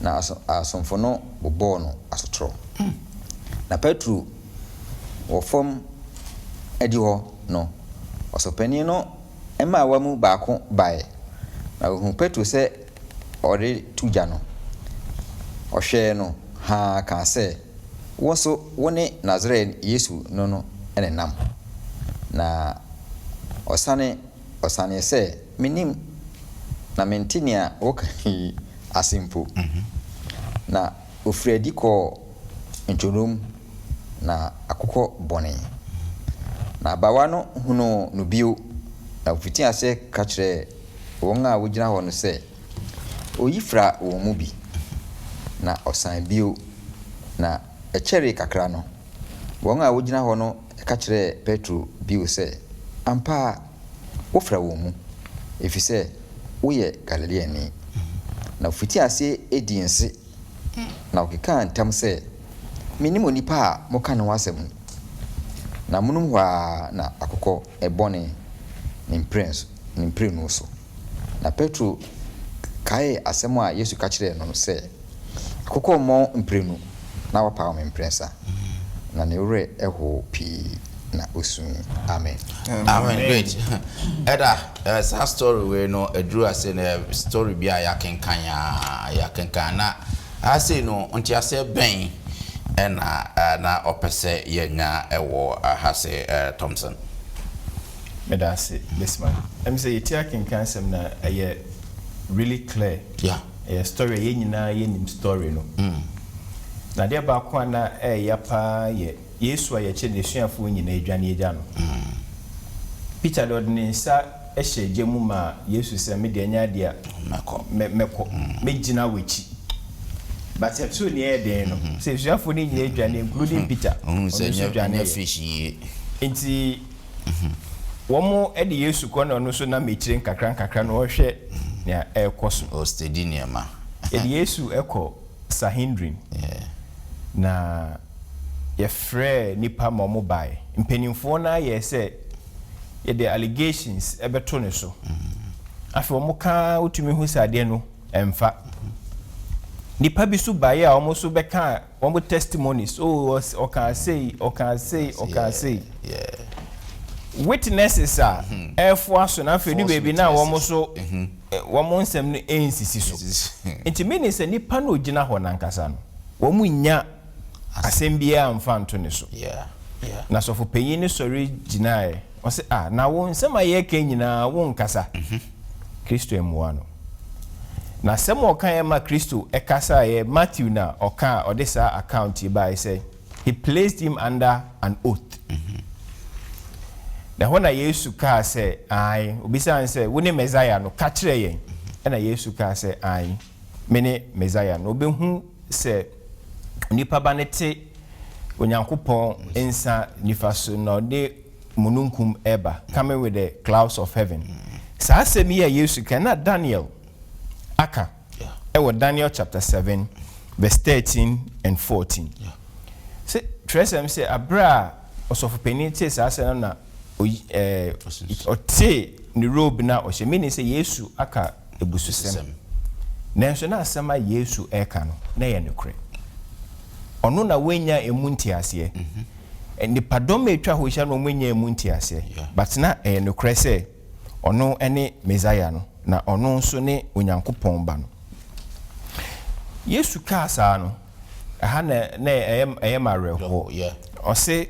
na asomfo no bobo no asotro na Petro wo fom edi ho no osopani no ema awamu baako bae na hu Petro se ore tuja no ohwe no ha ka se woso woni Nazarene Yesu no ene nam na osane se minim na mentinia wokai asimpo na ofredi ko nchonom na akokɔ bɔne na bawa no huno no bio na ofiti ase ka kyerɛ wɔn a wogina hɔ no sɛ oyifra wɔn mu bi na ɔsan bio na ɛkyɛre kakra no wɔn a wogina hɔ no ka kyerɛ Petro bio sɛ ampa wofra wɔn mu efisɛ woyɛ Galileani na ofiti ase edi nse na okeka ntam sɛ minimo nipa a moka no wasɛm na munum hwa na akokɔ ebɔne ne mprenu so na Petro kae asɛm a Yesu ka kyerɛ no sɛ akokɔ mo mprenu na wapa me mprensa na ne wure ɛho pii na osun amen great eda sa story we no adru ase na story bi a yakenkan na ase no onti ase ben na opese yenya ewo hase Thompson medase lisman em say yeti akenkan sem na eye really clear. Yeah. A story ye nyina ye nim story no. Na de ba kwa na ya pa ye Yesu aye che ne suafo nyina adwane agya no. Peter do ne sa ehye gemu ma Yesu se me de nya de a meko me gina wachi. But if so near den no say suafo ni nyina adwane including Peter. Say nya fish ye. Enti womo e de Yesu ko na no so na mechire nkakra no hwe na ekoso o steady niema. E de Yesu eko Sahindrin. Yeah. Na ye frɛ nipa ma mo bai mpanimfo na ye sɛ ye the allegations ebeto ne so afi wo ka otumi hu sade no emfa nipa bi so bai a wo so beka wo testimonies o can say Yeah. witnesses are efo aso na afi ni baby na wo so wo nsɛm no ensisi so enti meaning sɛ nipa no ogina ho nankasa no wo mu nya asembia mfanto ne so. Yeah. Na so for payin ni sorry ginae. O se na wo nsema ye ka nyina wo nkasa. Kristo emuano. Na sem o kan ma Kristo ekasa ye Matthew na o kan o de sa account by say he placed him under an oath. Na hona Yesu ka say ai obisa say wo ne Messiah no ka kire yen. Na Yesu ka say ai me ne Messiah no obehu say nipa banete onyankopon ensa nifaso no de mununkum eba coming with the clouds of heaven. Sa asemi ya Yesu kana Daniel aka ewo Daniel chapter 7 verse 13 and 14. Se tresem se abra osofu penite sa asena na ote ni robe na o she meaning se Yesu aka ebususem. Nenso na asema Yesu eka no na ye nokre. Ono na wenya emunti ase ndi padom etwa ho hia no wenya emunti ase but na no krese ono ene Messiah no na ono nso ne onyankopon ba no Yesu ka sa no aha na marre ho o se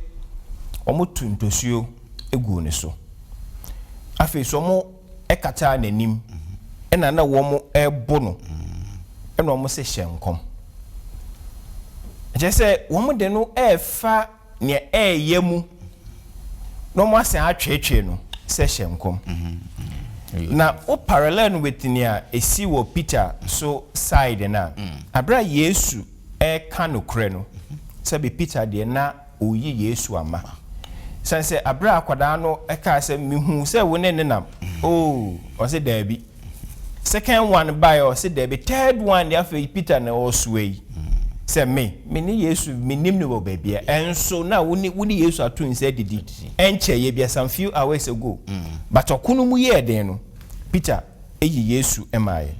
omo tuntosuo egu ne so afi so mo ekata nanim ena na wo mo ebo no ena omo se hyenkom. Jese womo de no efa ne yemu no mo asen atwetwe no se hyenkom. Na o parallel with nia esi wo Peter so side na abra Yesu ka no kre no se be Peter de na oyi Yesu ama sanse abra akwada no ka se mihu se wo ne nenam o se dabi second one by o se dabi third one de afa Peter na o sway se me ni Yesu minim no baby enso na woni Yesu atu nse didi enche ye bia some few hours ago but okunu mu ye den no Peter eyi Yesu emaye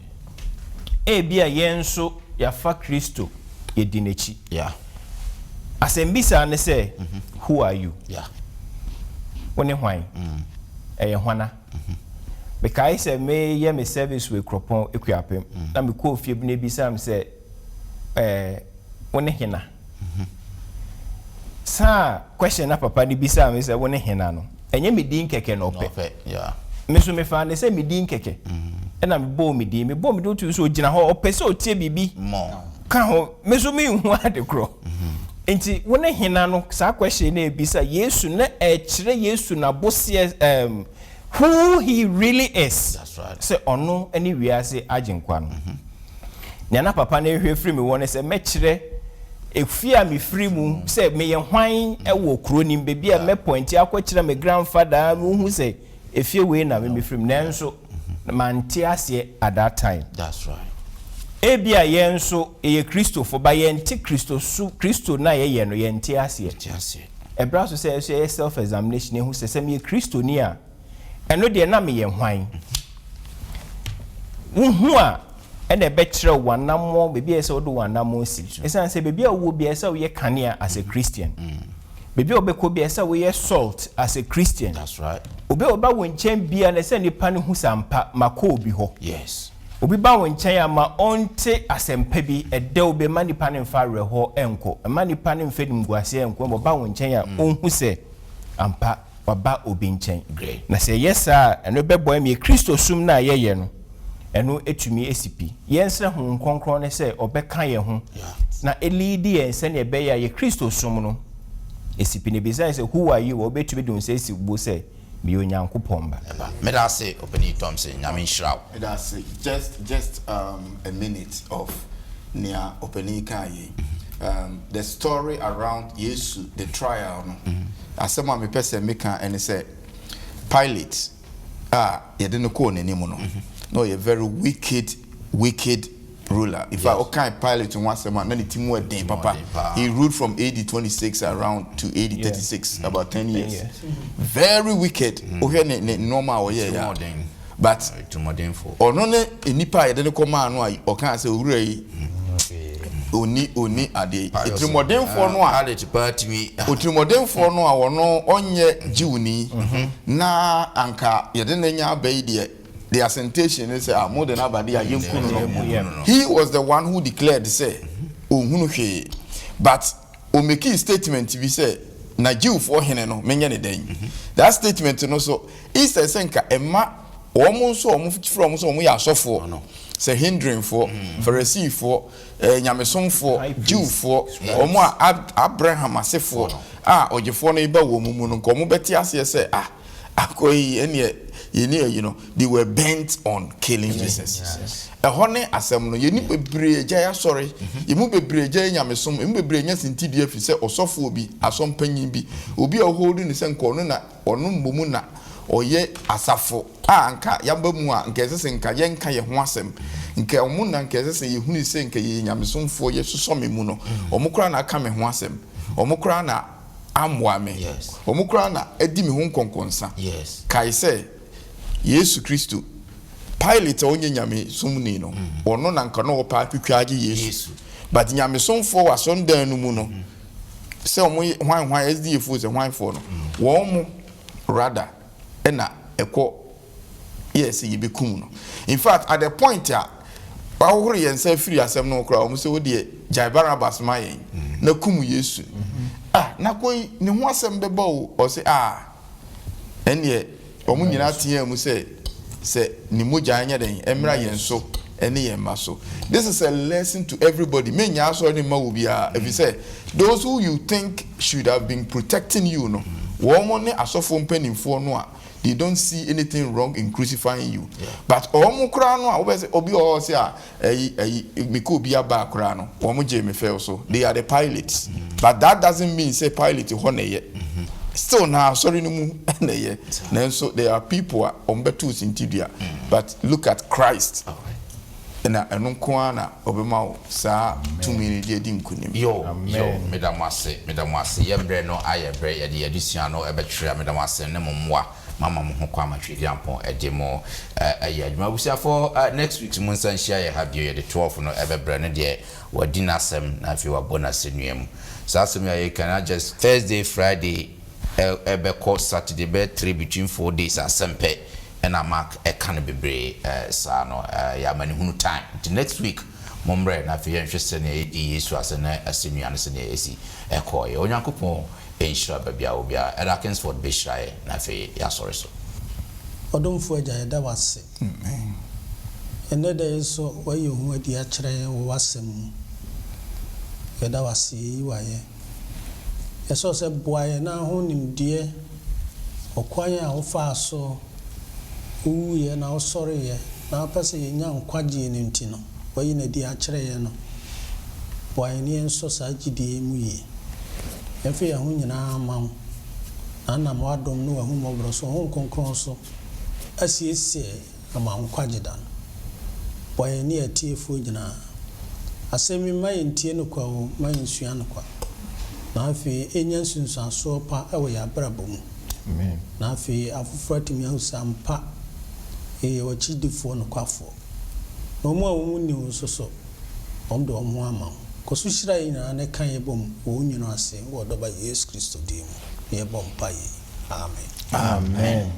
bia yenso ya fa Kristo ye dinechi asembisa ne say who are you woni hwan hwana because say me ye me service we kropon ekuapem na me ko fie bi na bisa am say woni hina sa question na papa ni bisa am say woni hina no enye me din keke no pe me so me fa ne say me din keke na me bo me din do tu so gina ho opese o tie bibi ka ho me so me hu ade kro enti woni hina no sa question na bisa Yesu na kire Yesu na bosie who he really is. That's right. Say ono any we are say aginkwa no nyana papa na ehwe free me won say me kire efia me free mu say me ye hwan wo kro nim bebi a me point akwa kire me grandfather mu hu say efie we na me free me nanso manti ase at that time. That's right. Ebia yenso ye Kristo for by yenti Kristo su Kristo na ye no yenti ase ebra so say self examination hu say me Kristo ni a eno de na me ye hwan hu a ene be kire wanamo bebi ese odo wanamo si esan say bebi a wo bi ese wo ye kanea as a Christian bebi obeko bi ese wo ye salt as a Christian. That's right. Obi oba wo nchen bia na se nipa ne hu sampa mako obi ho. Yes. Obi ba wo nchen ama onte asempa bi ede obi ma nipa ne mfa reho enko ma nipa ne mfa nimguase enko mo ba wo nchen ya onhu se ampa waba obi nchen. Great. Na se yesa eno beboy me Kristo sum na yeye no eno etumi esipi yensre ho nkronkron ne se obeka ye ho na elidi yense ne be ya ye Kristo som no esipi ne bizai se who are you obetumi don se esibo se bi onyankopon ba me da say Openi Thompson nyame shraw me da say just a minute of near Openi Kaye. The story around Yesu, the trial, asema me pese meka and say Pilate you didn't call any mono. No, you're very wicked ruler. If I okay Pilate once a man, then it's more than papa. He ruled from AD 26 around to AD 36, about 10 years. Very wicked. Okay, normal yeah. But or no nipa didn't come on or can't say oni ade etrimodem for no a etrimodem for no a wono onye jiwni na anka yede na nya abai the assentation is more than abade ayenkunu no. He was the one who declared say ohunu hwe but o make statement bi say na jiw for hene no menye ne den that statement no so is senka emma omo so omo from so omo ya asofo no say hindering for Pharisee for nyamesom for Jew for omo Abraham asefo ojefo no iba wo mumu no komo beti ase say akoyi ene you know they were bent on killing Jesus. Ehone asem no yeni bebre gya ya sorry yemu bebre gya nyamesom yemu bebre nya sintidie fi say osofo obi asompanyin bi obi a holding say nko no na ono mbomu na oye asafo anka yamba mu a nka sese nka yenka ye ho asem nka omu na nka sese ye hunu se nka ye nyamesomfo ye susome mu no omukura na aka me ho asem omukura na amwa me omukura na edi me ho nkonkonsa kai se Yesu Kristo Pilate onye nyame somni no ono na nka no opa twitwaage Yesu but nyamesomfo wasondan no mu no se omo hwan SDF se hwan fo no wo mo rather ena eko yes yibekum no. In fact at the point bahore yensa free asem no kra omo se wo de Jai Barnabas mayen na kum Yesu na koi ne ho asem beba o se ene omo nyina tia mu se ni moja anya den emra yenso ene yemma so. This is a lesson to everybody. Menya so ni ma obi if you say those who you think should have been protecting you no woman ne asofo mpanimfo no a they don't see anything wrong in crucifying you. But omo kra no a obese obi o se miko obi aba kra no omo je me fail so they are the pilots. But that doesn't mean say pilot ho na ye still now sorry no mu na ye na so there are people on betus intidia but look at Christ na enunko na obema sa 2 minutes dey dinkunim yo medamase yembre no ayebre ye de adisua no ebetwere medamase ne momwa mama mo ho kwa matwedi ampon edemo aye adwuma busia for next week mun san share ye ha bio ye de 12 no ebebre ne de wadi nasem na afi wa bonus nuam sasem ya can just Thursday Friday ebe Saturday be 3 between 4 days asempe and a mark a can be sa no ya mani hunu time the next week mombre na fi interested na Yesu asene asenu ane se na esi ekoye onyankopon enshira babia obia Erkinsford be shirae na fi ya sorry so odomfo agya da wase ene da so waye hu adi a kire wo wasem ya da wase yi waye eso se boaye na ho nimdie okwan a wo fa so uye na osore ye na pese ye nya nkwaje ne ntino wayi na di a kire ye no boaye ne enso sa gidie mu ye efe ya hu nyina ma na mo adom no hu mo bro so hu konkron so asiesie ama nkwaje dan boaye ne atiefo nyina asemi mai ntie no kwa o mai nsua no kwa na afi enya sunsanso pa ewe ya brabom amen na afi afufura timi ahusampa wachidifo no kwafo no mo awu ni so omdo omo ama ko so shira ina ne kan yebom wo nyino ase wo do ba Yesu Kristo dim ye bom pa yi amen amen